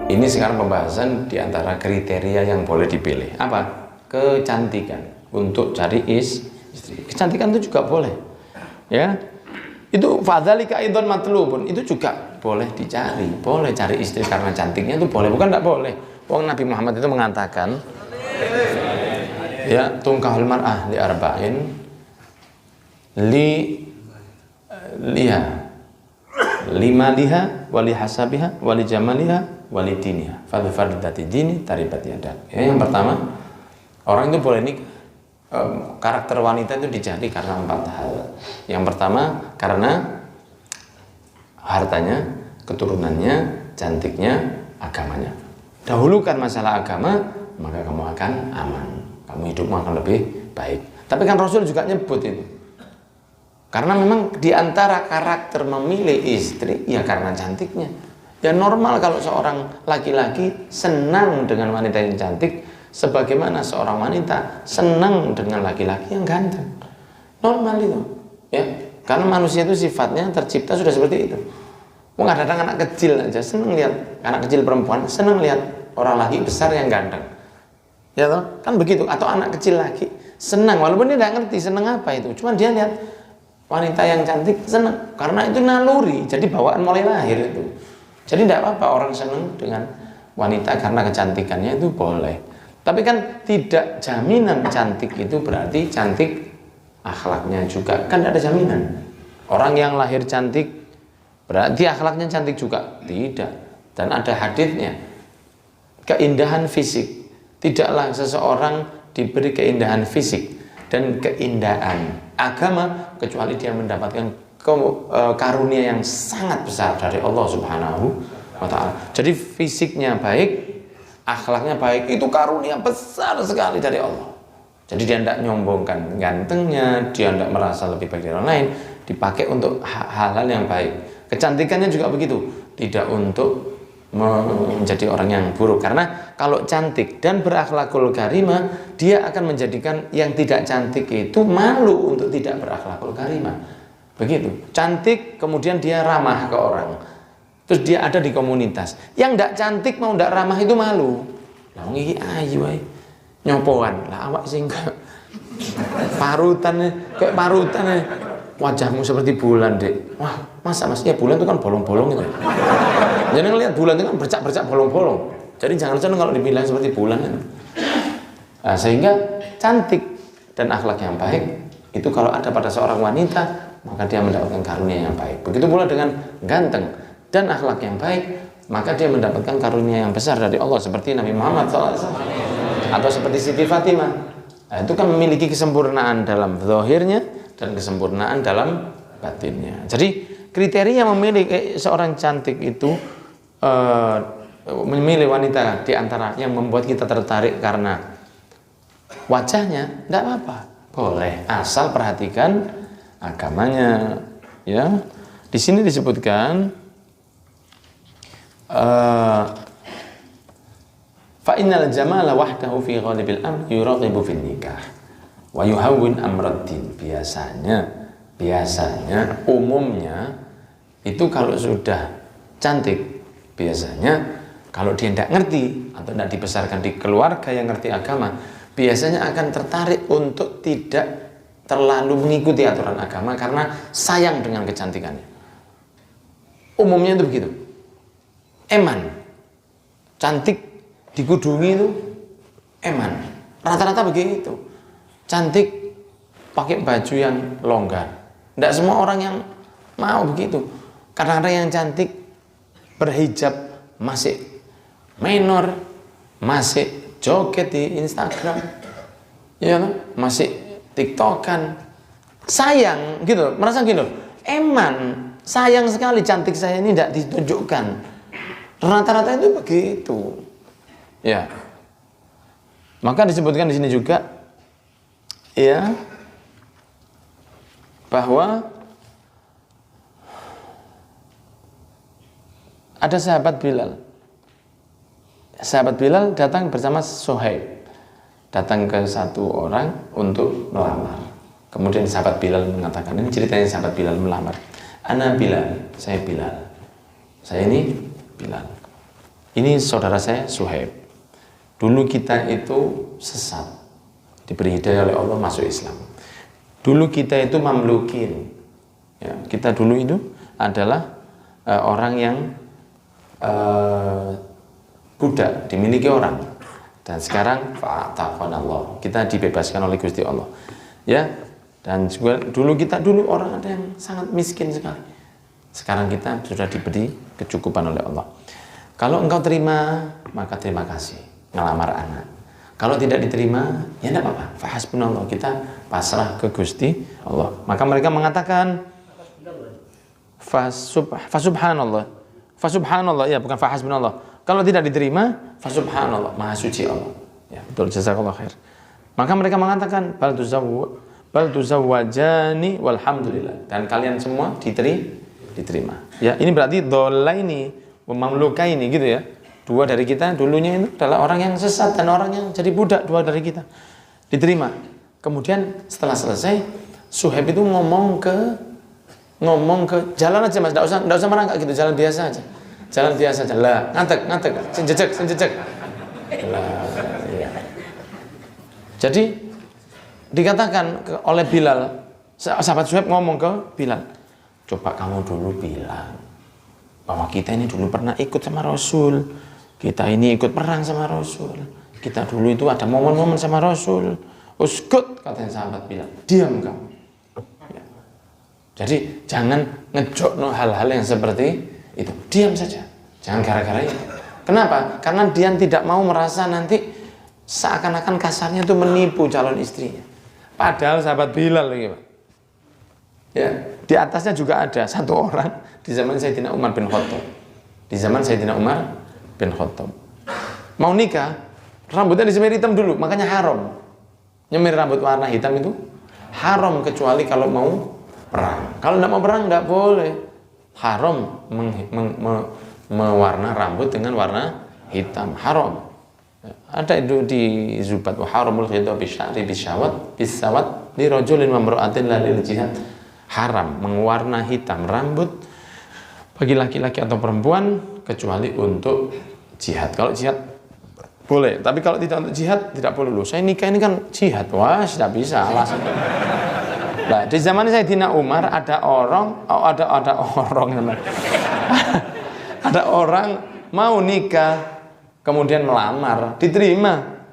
Ini sekarang pembahasan di antara kriteria yang boleh dipilih. Apa? Kecantikan untuk cari istri. Kecantikan itu juga boleh. Ya. Itu fadzalika aidan matlubun, itu juga boleh dicari. Boleh cari istri karena cantiknya itu boleh, bukan enggak boleh. Wong Nabi Muhammad itu mengatakan, ya, tungkahul mar'ah li arba'in liha lima liha wali hasabiha wali jamaliha wali diniha fadfar dati dini taribat yadak. Ya, yang pertama, orang itu boleh nikah, karakter wanita itu dicari karena 4 hal. Yang pertama, karena hartanya, keturunannya, cantiknya, agamanya. Dahulukan masalah agama, maka kamu akan aman, kamu hidupmu akan lebih baik. Tapi kan Rasul juga nyebut itu, karena memang diantara karakter memilih istri ya karena cantiknya. Ya normal kalau seorang laki-laki senang dengan wanita yang cantik, sebagaimana seorang wanita senang dengan laki-laki yang ganteng. Normal itu, ya. Karena manusia itu sifatnya tercipta sudah seperti itu. Wong kadang anak kecil aja senang lihat, anak kecil perempuan senang lihat orang laki besar yang ganteng. Ya toh? Kan begitu. Atau anak kecil laki senang, walaupun dia tidak ngerti senang apa itu, cuma dia lihat wanita yang cantik senang, karena itu naluri, jadi bawaan mulai lahir itu. Jadi tidak apa-apa orang senang dengan wanita karena kecantikannya, itu boleh. Tapi kan tidak jaminan cantik itu berarti cantik akhlaknya juga, kan ada jaminan. Orang yang lahir cantik berarti akhlaknya cantik juga, tidak. Dan ada hadisnya, keindahan fisik, tidaklah seseorang diberi keindahan fisik dan keindahan agama kecuali dia mendapatkan karunia yang sangat besar dari Allah Subhanahu wa ta'ala. Jadi fisiknya baik, akhlaknya baik, itu karunia besar sekali dari Allah. Jadi dia tidak nyombongkan gantengnya, dia tidak merasa lebih baik dari orang lain, dipakai untuk hal-hal yang baik. Kecantikannya juga begitu, tidak untuk menjadi orang yang buruk. Karena kalau cantik dan berakhlakul karimah, dia akan menjadikan yang tidak cantik itu malu untuk tidak berakhlakul karimah. Begitu, cantik kemudian dia ramah ke orang, terus dia ada di komunitas. Yang tidak cantik mau tidak ramah itu malu. Lah iki ayu wae. Nyopoan. Lah awak sing parutan kayak parutan, wajahmu seperti bulan, Dek. Wah, masa Mas? Ya bulan itu kan bolong-bolong itu. Jangan ngelihat bulan itu kan bercak-bercak bolong-bolong. Jadi jangan senang kalau dibilang seperti bulan itu. Nah, sehingga cantik dan akhlak yang baik itu kalau ada pada seorang wanita, maka dia mendapatkan karunia yang baik. Begitu pula dengan ganteng dan akhlak yang baik, maka dia mendapatkan karunia yang besar dari Allah, seperti Nabi Muhammad SAW atau seperti Siti Fatimah. Nah, itu kan memiliki kesempurnaan dalam zahirnya dan kesempurnaan dalam batinnya. Jadi kriteria memilih seorang cantik itu, memilih wanita di antara yang membuat kita tertarik karena wajahnya, tidak apa-apa, boleh, asal perhatikan agamanya. Ya, di sini disebutkan fa innal jamala wahdahu fi ghalibil amr yuraghibu fin nikah wa yuhawwin amraddin. Biasanya umumnya itu kalau sudah cantik, biasanya kalau dia tidak ngerti atau tidak dibesarkan di keluarga yang ngerti agama, biasanya akan tertarik untuk tidak terlalu mengikuti aturan agama karena sayang dengan kecantikannya. Umumnya itu begitu. Eman, cantik dikudungi itu eman. Rata-rata begitu. Cantik pakai baju yang longgar. Tidak semua orang yang mau begitu. Kadang-kadang yang cantik berhijab masih minor, masih joget di Instagram, ya, masih TikTokan, sayang gitu, merasa gitu, eman, sayang sekali cantik saya ini tidak ditunjukkan. Rata-rata itu begitu, ya. Maka disebutkan di sini juga, ya, bahwa ada sahabat Bilal. Sahabat Bilal datang bersama Suhaib, datang ke satu orang untuk melamar. Kemudian sahabat Bilal mengatakan, ini ceritanya sahabat Bilal melamar. Ana Bilal, saya Bilal. Saya ini Bilal. Ini saudara saya Suhaib. Dulu kita itu sesat, diberi hidayah oleh Allah masuk Islam. Dulu kita itu mamlukin. Ya, kita dulu itu adalah orang yang budak, dimiliki orang. Dan sekarang fa'ataqanallah, kita dibebaskan oleh Gusti Allah. Ya, dan juga dulu orang ada yang sangat miskin sekali. Sekarang kita sudah diberi kecukupan oleh Allah. Kalau engkau terima, maka terima kasih, ngelamar anak. Kalau tidak diterima, ya tidak apa-apa. Fahasbunallah, kita pasrah ke Gusti Allah. Maka mereka mengatakan fasubhanallah. Fasubhanallah, ya bukan fahasbunallah. Kalau tidak diterima, fasubhanallah, maha suci Allah. Ya, betul, jazakallah khair. Maka mereka mengatakan bal tuzawwajani walhamdulillah. Dan kalian semua diterima. Ya, ini berarti dolaini memamlukaini gitu ya. Dua dari kita dulunya itu adalah orang yang sesat dan orang yang jadi budak, dua dari kita diterima. Kemudian setelah selesai, Suhaib itu ngomong ke jalan aja mas, enggak usah merangkak gitu, jalan biasa aja. Jalan biasa aja. Lah, ngantek, senjejek. Lah, ya. Jadi dikatakan oleh Bilal, sahabat Suhaib ngomong ke Bilal, coba kamu dulu bilang bahwa kita ini dulu pernah ikut sama Rasul, kita ini ikut perang sama Rasul, kita dulu itu ada momen-momen sama Rasul. Uskut, katanya sahabat Bilal, diam kamu. Ya. Jadi jangan ngejokno hal-hal yang seperti itu, diam saja, jangan gara-gara itu. Kenapa? Karena dia tidak mau merasa nanti seakan-akan kasarnya itu menipu calon istrinya. Padahal sahabat Bilal lagi, Pak. Ya, di atasnya juga ada satu orang di zaman Sayyidina Umar bin Khattab. Di zaman Sayyidina Umar bin Khattab. Mau nikah, rambutnya disemir hitam dulu, makanya haram. Nyemir rambut warna hitam itu haram kecuali kalau mau perang. Kalau tidak mau perang tidak boleh. Haram mewarna rambut dengan warna hitam, haram. Ada itu di Zubat, wa haramul khidab bisya'ri bisyawat bisawat li rajulin wa imra'atin la lil jihad. Haram mewarna hitam rambut bagi laki-laki atau perempuan kecuali untuk jihad. Kalau jihad boleh, tapi kalau tidak untuk jihad tidak boleh. Loh, saya nikah ini kan jihad. Wah, tidak bisa alasan. Nah, di zaman Sayyidina Umar ada orang ada orang mau nikah kemudian melamar, diterima.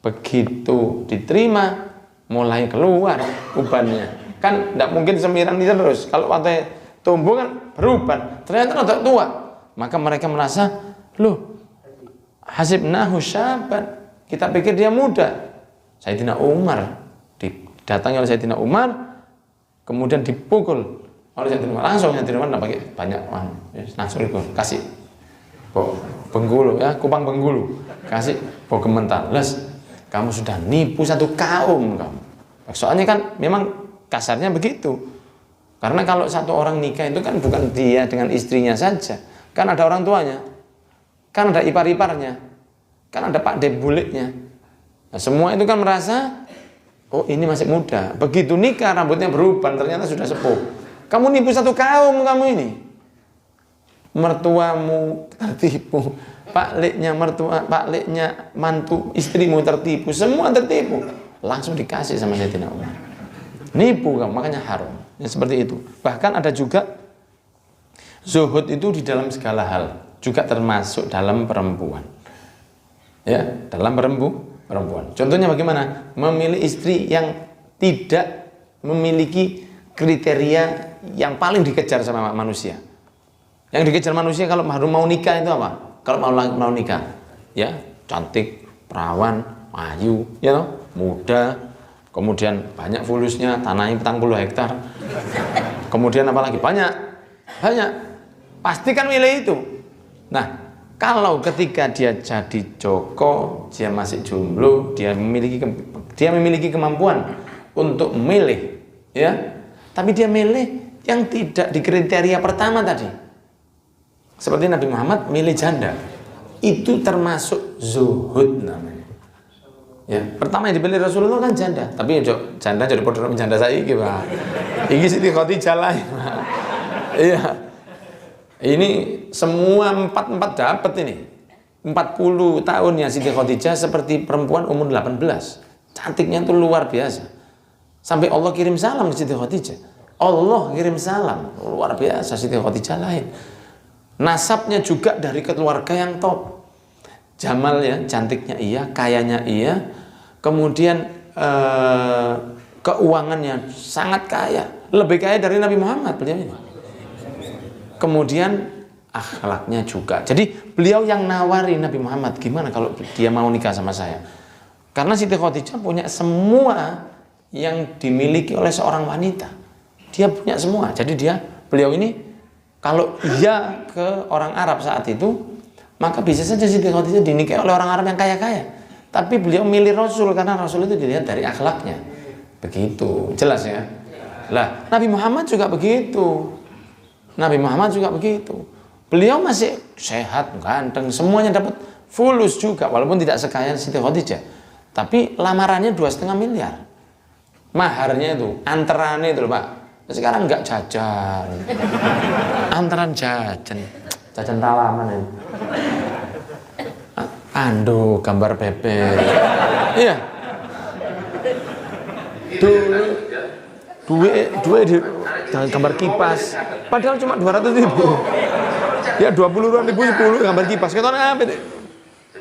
Begitu diterima mulai keluar ubannya. Kan tidak mungkin semiran terus. Kalau waktu tumbuh kan beruban, ternyata udah tua. Maka mereka merasa, loh, hasibnahu syaban, kita pikir dia muda. Sayyidina Umar didatangi oleh Sayyidina Umar, kemudian dipukul oleh Sayyidina Umar. Langsung Sayyidina Umar tidak pakai banyak uang, langsung kasih Bengkulu ya, Kupang Bengkulu, kasih Gementar. Les, kamu sudah nipu satu kaum kamu. Soalnya kan memang kasarnya begitu. Karena kalau satu orang nikah itu kan bukan dia dengan istrinya saja, kan ada orang tuanya, kan ada ipar-iparnya, kan ada pak debulitnya. Nah, semua itu kan merasa, oh ini masih muda. Begitu nikah rambutnya berubah, ternyata sudah sepuh. Kamu nipu satu kaum kamu ini. Mertuamu tertipu, pakliknya mantu istrimu tertipu, semua tertipu. Langsung dikasih sama Sayyidina Umar. Nipu kamu, makanya haram. Ya, seperti itu. Bahkan ada juga zuhud itu di dalam segala hal, juga termasuk dalam perempuan. Ya, dalam perempuan. Contohnya bagaimana? Memilih istri yang tidak memiliki kriteria yang paling dikejar sama manusia. Yang dikejar manusia kalau baru mau nikah itu apa? Kalau mau nikah, ya cantik, perawan, ayu, ya muda. Kemudian banyak fulusnya, tanahnya 40 hektar. Kemudian apalagi banyak. Pastikan milih itu. Nah, kalau ketika dia jadi joko, dia masih jomblo, dia memiliki kemampuan untuk memilih, ya. Tapi dia milih yang tidak di kriteria pertama tadi. Seperti Nabi Muhammad milih janda. Itu termasuk zuhud namanya. Ya, pertama yang dipilih Rasulullah kan janda, tapi janda jadi produk janda saya iki, Pak. Iki Siti Khadijah lah. Iya. Ini semua empat dapat ini. 40 tahunnya Siti Khadijah seperti perempuan umur 18. Cantiknya itu luar biasa. Sampai Allah kirim salam ke Siti Khadijah. Allah kirim salam, luar biasa. Siti Khadijah lain. Nasabnya juga dari keluarga yang top. Jamalnya, cantiknya iya, kayanya iya. Kemudian keuangannya sangat kaya, lebih kaya dari Nabi Muhammad beliau ini. Kemudian akhlaknya juga. Jadi beliau yang nawari Nabi Muhammad, gimana kalau dia mau nikah sama saya? Karena Siti Khadijah punya semua yang dimiliki oleh seorang wanita. Dia punya semua. Jadi beliau ini kalau iya ke orang Arab saat itu, maka bisa saja Siti Khadijah dinikahi oleh orang Arab yang kaya-kaya. Tapi beliau milih Rasul karena Rasul itu dilihat dari akhlaknya. Begitu, jelas ya. Lah, Nabi Muhammad juga begitu. Nabi Muhammad juga begitu. Beliau masih sehat, ganteng, semuanya dapat fulus juga, walaupun tidak sekaya Siti Khadijah. Tapi lamarannya 2,5 miliar. Maharnya itu, antarannya itu loh Pak. Sekarang enggak jajan. Antaran jajan. Jajan talaman ini. Ando gambar bebek. Iya. Dua di gambar kipas. Padahal cuma 200.000. Ya 20.000 10 gambar kipas.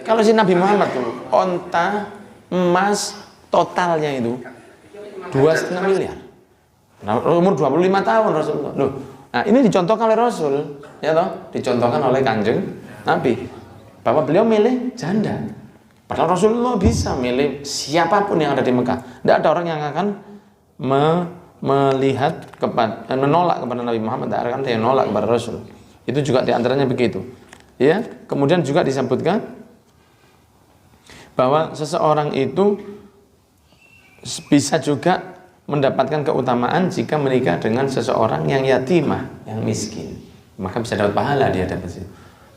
Kalau si Nabi Muhammad tuh onta emas totalnya itu 2,5 miliar. Nah, umur 25 tahun Rasulullah. Loh, nah ini dicontohkan oleh Rasul, ya toh? Dicontohkan oleh Kanjeng Nabi. Bahwa beliau milih janda. Padahal Rasulullah bisa milih siapapun yang ada di Mekah. Tidak ada orang yang akan menolak kepada Nabi Muhammad. Tidak akan dia menolak kepada Rasul. Itu juga diantaranya begitu. Ya, kemudian juga disebutkan bahwa seseorang itu bisa juga mendapatkan keutamaan jika menikah dengan seseorang yang yatimah, yang miskin. Maka bisa dapat pahala dia dapat situ.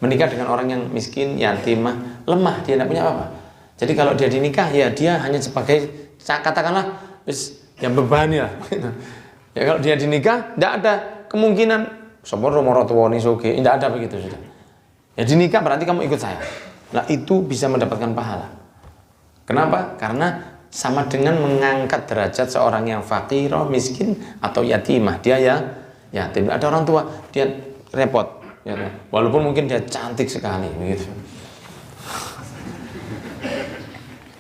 Menikah dengan orang yang miskin, yatimah, lemah, dia tidak punya apa-apa. Jadi kalau dia dinikah, ya dia hanya sebagai, katakanlah, yang beban ya. Ya kalau dia dinikah, tidak ada kemungkinan semua romorotwoni soge, tidak ada begitu sudah. Ya dinikah berarti kamu ikut saya. Nah itu bisa mendapatkan pahala. Kenapa? Karena sama dengan mengangkat derajat seorang yang fakir, miskin atau yatimah. Dia yang yatim, ada orang tua, dia repot. Ya, walaupun mungkin dia cantik sekali, begitu.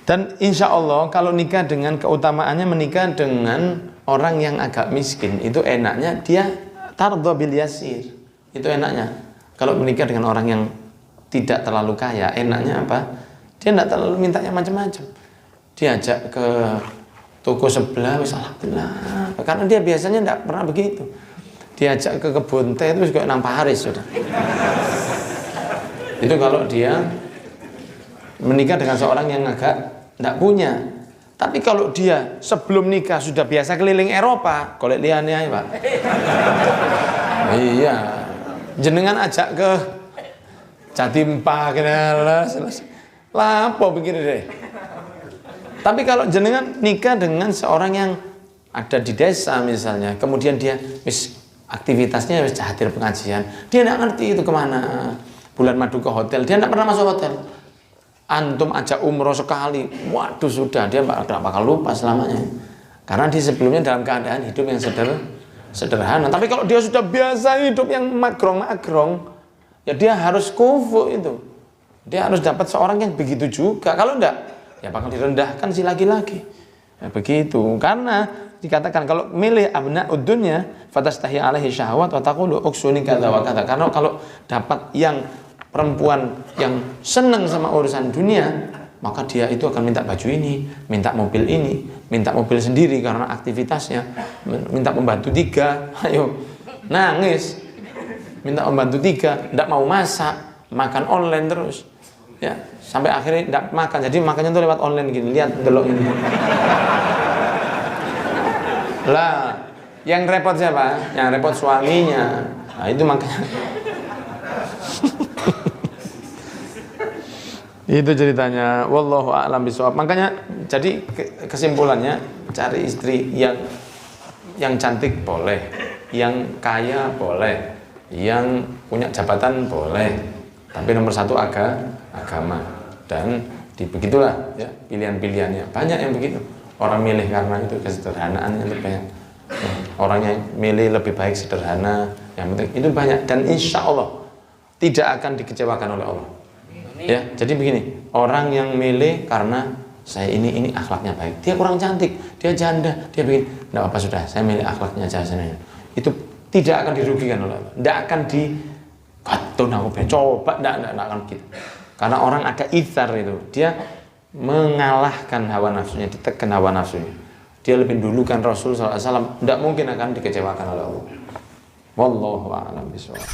Dan insya Allah kalau nikah dengan keutamaannya menikah dengan orang yang agak miskin itu enaknya dia tardha bil yasir. Itu enaknya. Kalau menikah dengan orang yang tidak terlalu kaya, enaknya apa? Dia tidak terlalu mintanya macam-macam. Diajak ke toko sebelah, alhamdulillah. Karena dia biasanya tidak pernah begitu. Diajak ke kebun teh itu juga nampak haris sudah. Itu kalau dia menikah dengan seorang yang agak tidak punya. Tapi kalau dia sebelum nikah sudah biasa keliling Eropa, golek liyane ae, Pak. Iya. Jenengan ajak ke Jatim Pak kenal lapo begini deh. Tapi kalau jenengan nikah dengan seorang yang ada di desa misalnya, kemudian dia aktivitasnya hadir pengajian, dia tidak ngerti itu kemana. Bulan madu ke hotel, dia tidak pernah masuk hotel. Antum ajak umroh sekali, waduh sudah dia tidak bakal lupa selamanya. Karena dia sebelumnya dalam keadaan hidup yang sederhana. Tapi kalau dia sudah biasa hidup yang magrong-magrong, ya dia harus kufu itu. Dia harus dapat seorang yang begitu juga. Kalau enggak, ya bakal direndahkan si laki-laki. Ya, begitu. Karena dikatakan kalau milih abna'ud dunya fatastahi alaihi syahwat wa taqulu uksuni kadza wa kadza. Karena kalau dapat yang perempuan yang senang sama urusan dunia, maka dia itu akan minta baju ini, minta mobil ini, minta mobil sendiri karena aktivitasnya, minta pembantu 3, ayo nangis, minta pembantu 3, tidak mau masak, makan online terus, ya sampai akhirnya tidak makan, jadi makannya tuh lewat online gini, lihat delok ini. Lah, yang repot siapa? Yang repot suaminya. Nah itu makanya. Itu ceritanya, wallahu a'lam bishawab. Makanya jadi kesimpulannya cari istri yang cantik boleh, yang kaya boleh, yang punya jabatan boleh, tapi nomor satu agama. Dan begitulah ya pilihan-pilihannya. Banyak yang begitu. Orang milih karena itu kesederhanaan yang banyak. Orang yang milih lebih baik sederhana, yang penting itu banyak, dan insya Allah tidak akan dikecewakan oleh Allah. Ya, jadi begini, orang yang milih karena saya ini akhlaknya baik, dia kurang cantik, dia janda, dia begini, tidak apa sudah, saya milih akhlaknya aja, itu tidak akan dirugikan oleh Allah, tidak akan katun aku coba, tidak akan gitu. Karena orang ada itsar itu, dia mengalahkan hawa nafsunya, ditekan hawa nafsunya. Dia lebih dulukan Rasul SAW, tidak mungkin akan dikecewakan oleh Allah. Wallahu a'lam bishawab.